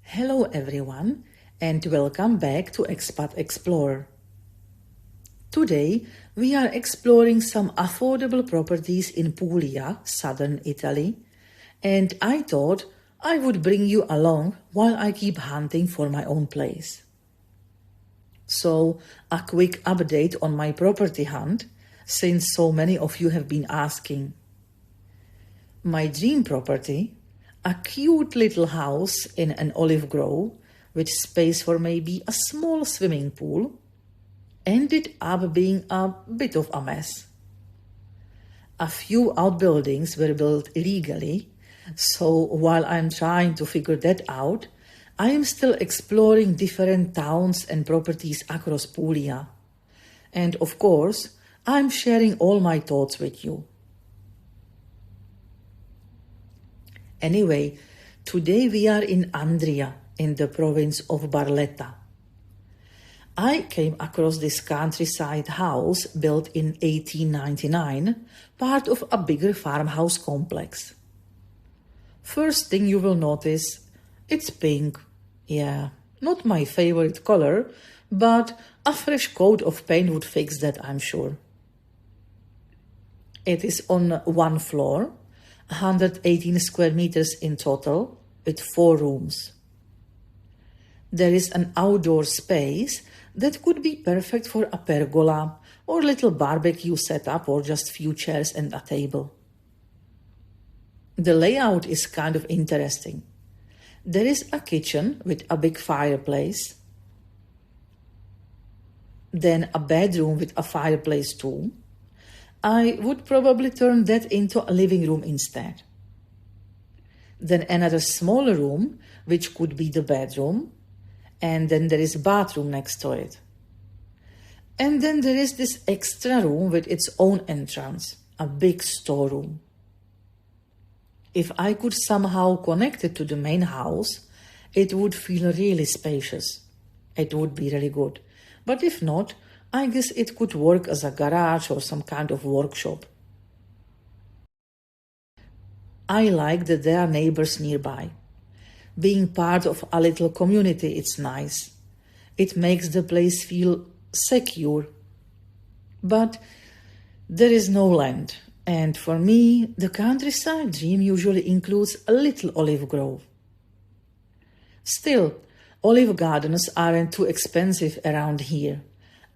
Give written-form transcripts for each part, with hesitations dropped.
Hello everyone and welcome back to Expat Explorer. Today we are exploring some affordable properties in Puglia, southern Italy, and I thought I would bring you along while I keep hunting for my own place. So, a quick update on my property hunt, since so many of you have been asking. My dream property, a cute little house in an olive grove with space for maybe a small swimming pool, ended up being a bit of a mess. A few outbuildings were built illegally, so while I'm trying to figure that out, I am still exploring different towns and properties across Puglia. And of course, I'm sharing all my thoughts with you. Anyway, today we are in Andria, in the province of Barletta. I came across this countryside house built in 1899, part of a bigger farmhouse complex. First thing you will notice, it's pink. Yeah, not my favorite color, but a fresh coat of paint would fix that, I'm sure. It is on one floor, 118 square meters in total, with 4 rooms. There is an outdoor space that could be perfect for a pergola or little barbecue setup or just few chairs and a table. The layout is kind of interesting. There is a kitchen with a big fireplace, then a bedroom with a fireplace too. I would probably turn that into a living room instead. Then another smaller room, which could be the bedroom, and then there is a bathroom next to it. And then there is this extra room with its own entrance, a big storeroom. If I could somehow connect it to the main house, it would feel really spacious. It would be really good. But if not, I guess it could work as a garage or some kind of workshop. I like that there are neighbors nearby. Being part of a little community, it's nice. It makes the place feel secure. But there is no land, and for me, the countryside dream usually includes a little olive grove. Still, olive gardens aren't too expensive around here.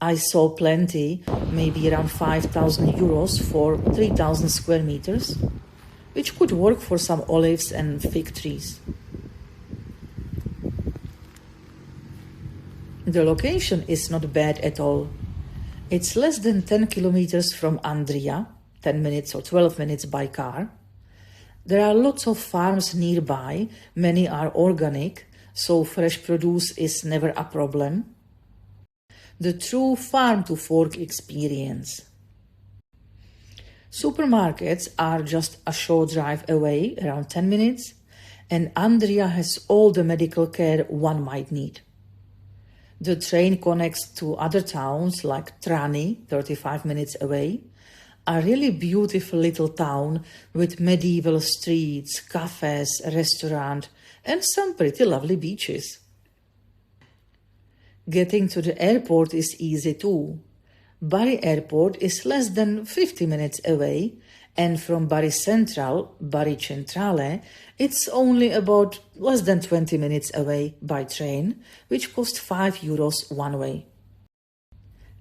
I saw plenty, maybe around 5,000 euros for 3,000 square meters, which could work for some olives and fig trees. The location is not bad at all. It's less than 10 kilometers from Andria, 10 minutes or 12 minutes by car. There are lots of farms nearby, many are organic, so fresh produce is never a problem. The true farm-to-fork experience. Supermarkets are just a short drive away, around 10 minutes, and Andria has all the medical care one might need. The train connects to other towns like Trani, 35 minutes away, a really beautiful little town with medieval streets, cafes, a restaurant, and some pretty lovely beaches. Getting to the airport is easy too. Bari Airport is less than 50 minutes away, and from Bari Central, Bari Centrale, it's only about less than 20 minutes away by train, which costs 5 euros one way.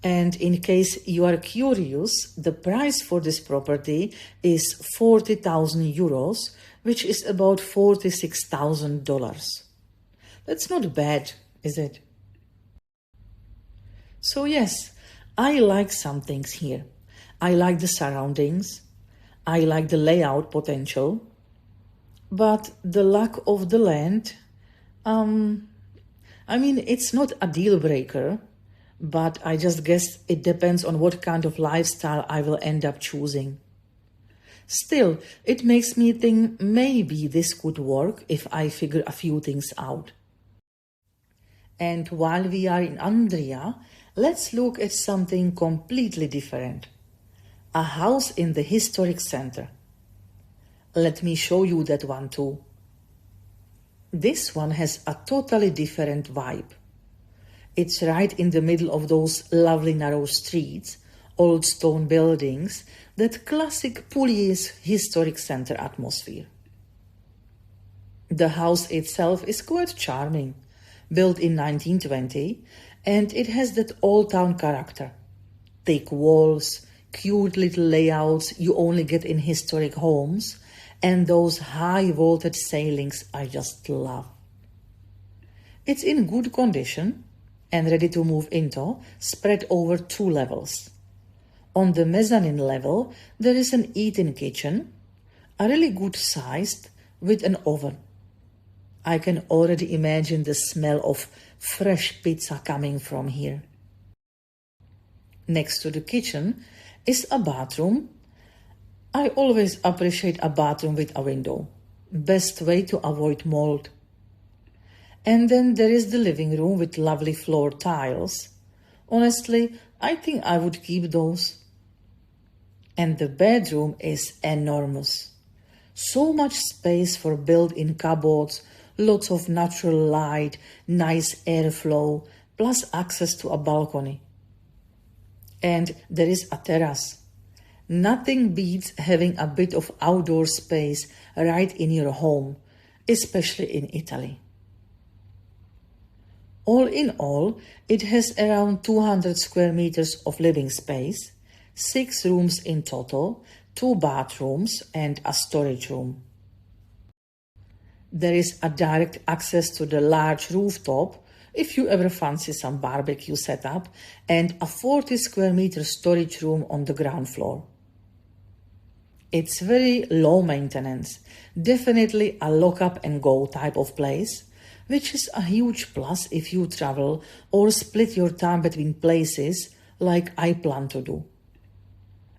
And in case you are curious, the price for this property is 40,000 euros, which is about $46,000. That's not bad, is it? So yes, I like some things here. I like the surroundings. I like the layout potential. But the lack of the land, it's not a deal breaker, but I just guess it depends on what kind of lifestyle I will end up choosing. Still, it makes me think maybe this could work if I figure a few things out. And while we are in Andria, let's look at something completely different. A house in the historic center. Let me show you that one too. This one has a totally different vibe. It's right in the middle of those lovely narrow streets, old stone buildings, that classic Pugliese historic center atmosphere. The house itself is quite charming, built in 1920, and it has that old-town character. Thick walls, cute little layouts you only get in historic homes, and those high-vaulted ceilings I just love. It's in good condition and ready to move into, spread over 2 levels. On the mezzanine level, there is an eat-in kitchen, a really good sized, with an oven. I can already imagine the smell of fresh pizza coming from here. Next to the kitchen is a bathroom. I always appreciate a bathroom with a window. Best way to avoid mold. And then there is the living room with lovely floor tiles. Honestly, I think I would keep those. And the bedroom is enormous. So much space for built-in cupboards, lots of natural light, nice airflow, plus access to a balcony. And there is a terrace. Nothing beats having a bit of outdoor space right in your home, especially in Italy. All in all, it has around 200 square meters of living space, 6 rooms in total, 2 bathrooms and a storage room. There is a direct access to the large rooftop if you ever fancy some barbecue setup, and a 40 square meter storage room on the ground floor. It's very low maintenance, definitely a lock up and go type of place, which is a huge plus if you travel or split your time between places like I plan to do.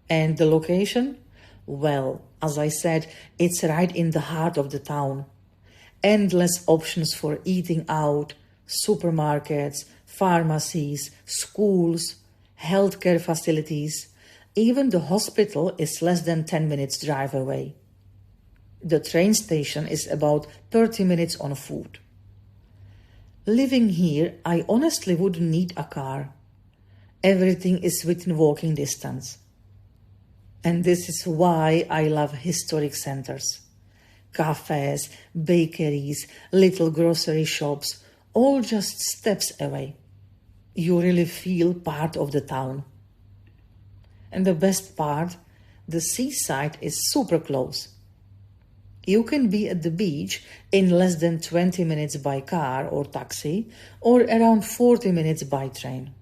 And the location? Well, as I said, it's right in the heart of the town. Endless options for eating out, supermarkets, pharmacies, schools, healthcare facilities. Even the hospital is less than 10 minutes drive away. The train station is about 30 minutes on foot. Living here, I honestly wouldn't need a car. Everything is within walking distance. And this is why I love historic centers. Cafes, bakeries, little grocery shops, all just steps away. You really feel part of the town. And the best part, the seaside is super close. You can be at the beach in less than 20 minutes by car or taxi, or around 40 minutes by train.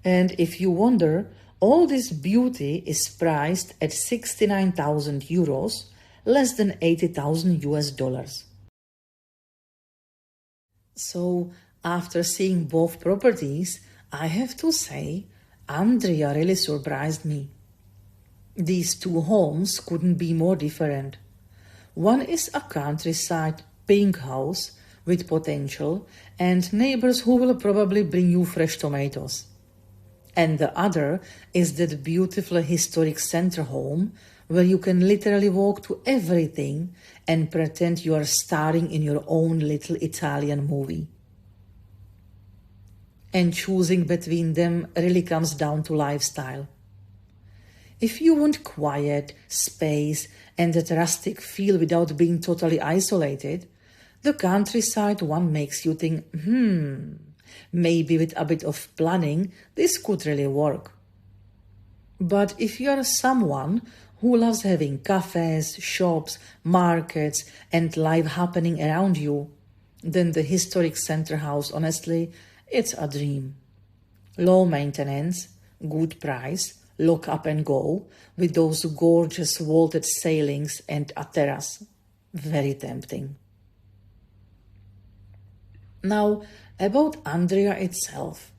And if you wonder, all this beauty is priced at 69,000 euros, less than 80,000 US dollars. So, after seeing both properties, I have to say, Andria really surprised me. These 2 homes couldn't be more different. One is a countryside pink house with potential and neighbors who will probably bring you fresh tomatoes. And the other is that beautiful historic center home where you can literally walk to everything and pretend you are starring in your own little Italian movie. And choosing between them really comes down to lifestyle. If you want quiet, space, and that rustic feel without being totally isolated, the countryside one makes you think, maybe with a bit of planning, this could really work. But if you are someone who loves having cafes, shops, markets, and life happening around you, then the historic center house, honestly, it's a dream. Low maintenance, good price, lock up and go, with those gorgeous vaulted ceilings and a terrace. Very tempting. Now, about Andria itself.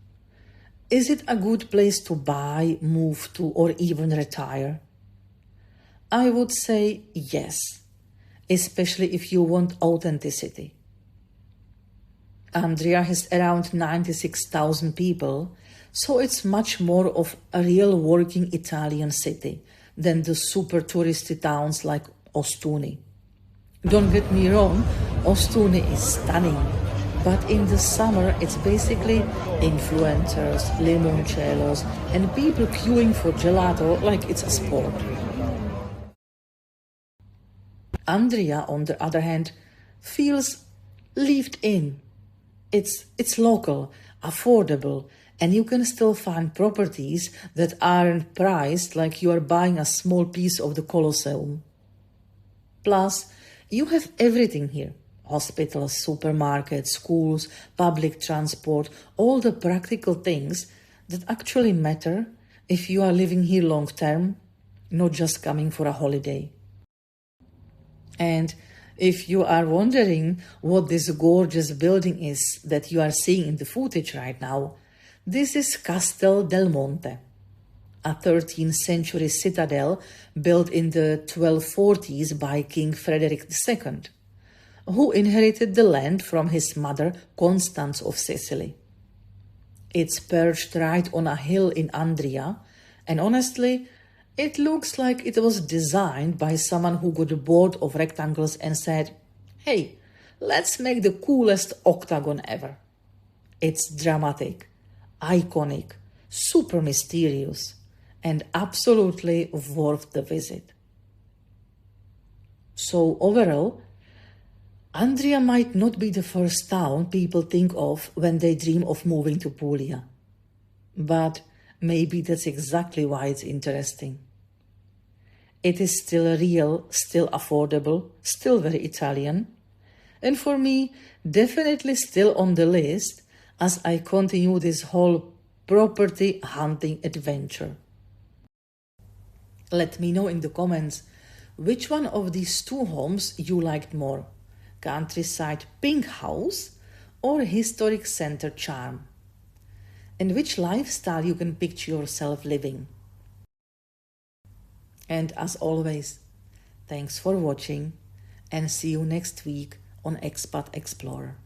Is it a good place to buy, move to, or even retire? I would say yes, especially if you want authenticity. Andria has around 96,000 people, so it's much more of a real working Italian city than the super touristy towns like Ostuni. Don't get me wrong, Ostuni is stunning, but in the summer it's basically influencers, limoncellos, and people queuing for gelato like it's a sport. Andria, on the other hand, feels lived in. It's local, affordable, and you can still find properties that aren't priced like you are buying a small piece of the Colosseum. Plus, you have everything here: hospitals, supermarkets, schools, public transport, all the practical things that actually matter if you are living here long term, not just coming for a holiday. And if you are wondering what this gorgeous building is that you are seeing in the footage right now, this is Castel del Monte, a 13th century citadel built in the 1240s by King Frederick II, who inherited the land from his mother Constance of Sicily. It's perched right on a hill in Andria, and honestly, it looks like it was designed by someone who got bored of rectangles and said, "Hey, let's make the coolest octagon ever." It's dramatic, iconic, super mysterious, and absolutely worth the visit. So overall, Andria might not be the first town people think of when they dream of moving to Puglia. But maybe that's exactly why it's interesting. It is still real, still affordable, still very Italian, and for me, definitely still on the list as I continue this whole property hunting adventure. Let me know in the comments which one of these two homes you liked more: countryside pink house or historic center charm, and which lifestyle you can picture yourself living. And as always, thanks for watching and see you next week on Expat Explorer.